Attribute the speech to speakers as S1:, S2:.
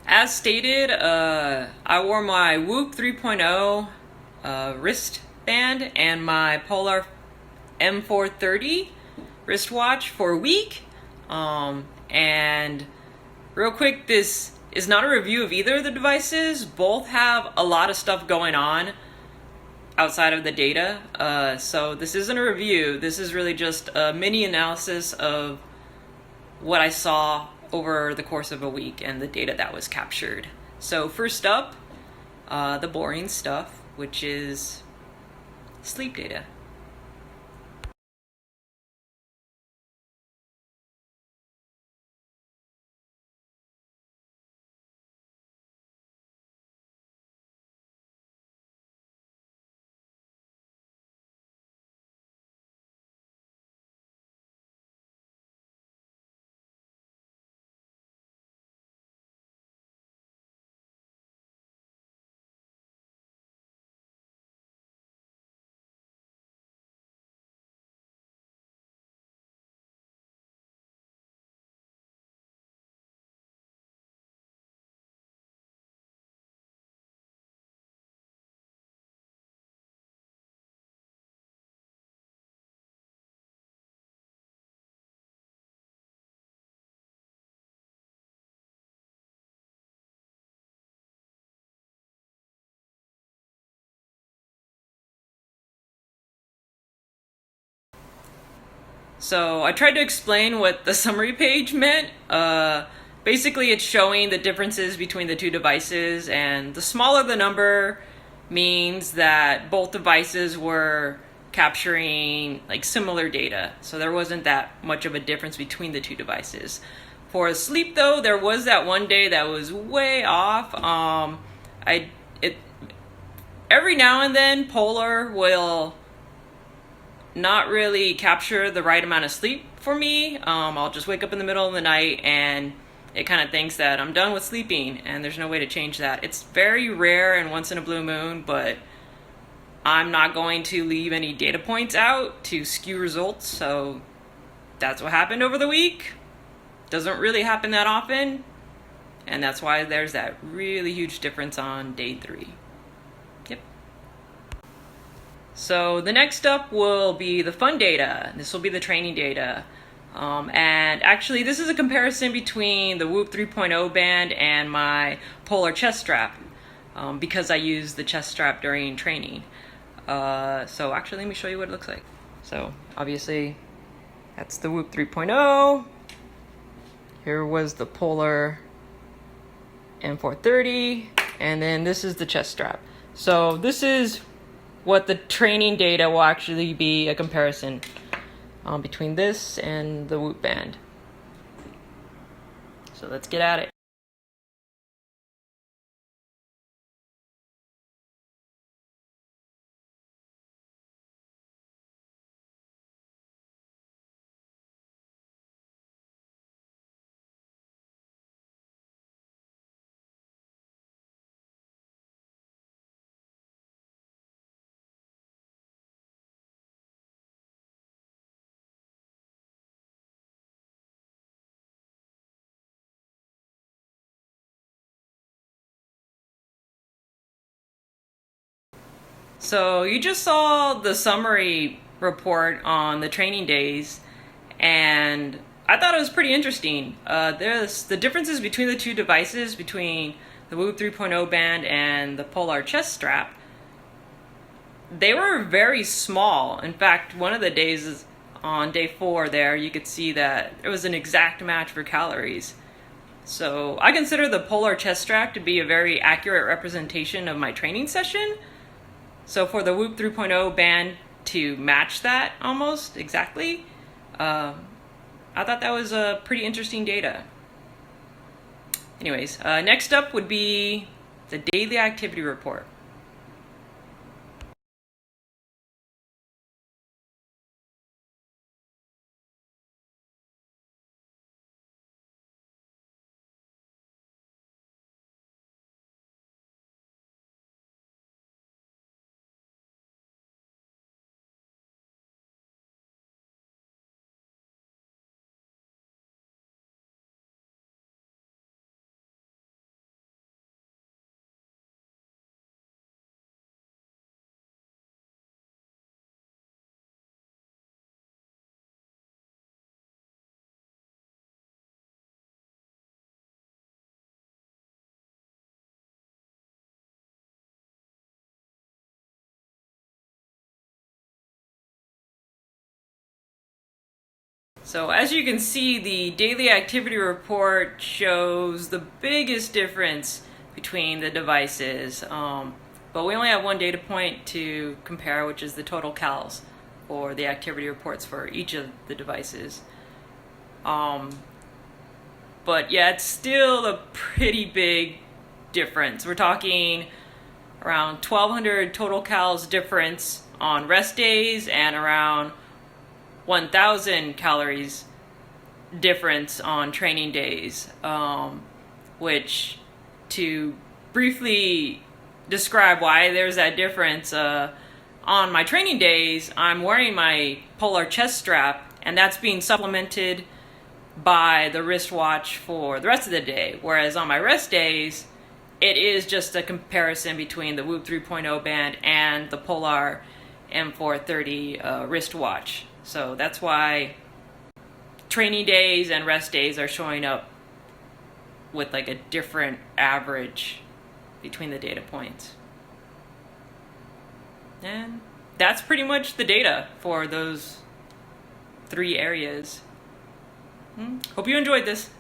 S1: As stated, I wore my Whoop 3.0 wristband and my Polar M430 Wrist Watch for a week. And real quick, this is not a review of either of the devices. Both have a lot of stuff going on outside of the data. So this isn't a review. This is really just a mini analysis of what I saw over the course of a week and the data that was captured. So first up, the boring stuff, which is sleep data. So I tried to explain what the summary page meant. Basically, it's showing the differences between the two devices, and the smaller the number means that both devices were capturing like similar data. So there wasn't that much of a difference between the two devices. For sleep, though, there was that one day that was way off. Every now and then Polar will not really capture the right amount of sleep for me. I'll just wake up in the middle of the night and it kind of thinks that I'm done with sleeping and there's no way to change that. It's very rare and once in a blue moon, but I'm not going to leave any data points out to skew results, so that's what happened over the week. Doesn't really happen that often, and that's why there's that really huge difference on day 3. Yep. So the next up will be the fun data. This will be the training data. And actually, this is a comparison between the Whoop 3.0 band and my Polar chest strap, because I use the chest strap during training. So actually, let me show you what it looks like. So obviously, that's the Whoop 3.0. Here was the Polar M430, and then this is the chest strap. So this is what the training data will actually be a comparison between this and the Whoop band. So let's get at it. So you just saw the summary report on the training days, and I thought it was pretty interesting. There's the differences between the two devices, between the Whoop 3.0 band and the Polar chest strap. They were very small. In fact, one of the days on day 4 there, you could see that it was an exact match for calories. So I consider the Polar chest strap to be a very accurate representation of my training session. So for the Whoop 3.0 band to match that almost exactly, I thought that was a pretty interesting data. Anyways, next up would be the daily activity report. So as you can see, the daily activity report shows the biggest difference between the devices. But we only have one data point to compare, which is the total cals for the activity reports for each of the devices. But yeah, it's still a pretty big difference. We're talking around 1,200 total cals difference on rest days and around 1,000 calories difference on training days, which, to briefly describe why there's that difference, on my training days I'm wearing my Polar Chest Strap, and that's being supplemented by the wristwatch for the rest of the day, whereas on my rest days it is just a comparison between the Whoop 3.0 band and the Polar M430 wristwatch. So that's why training days and rest days are showing up with like a different average between the data points. And that's pretty much the data for those 3 areas. Hope you enjoyed this.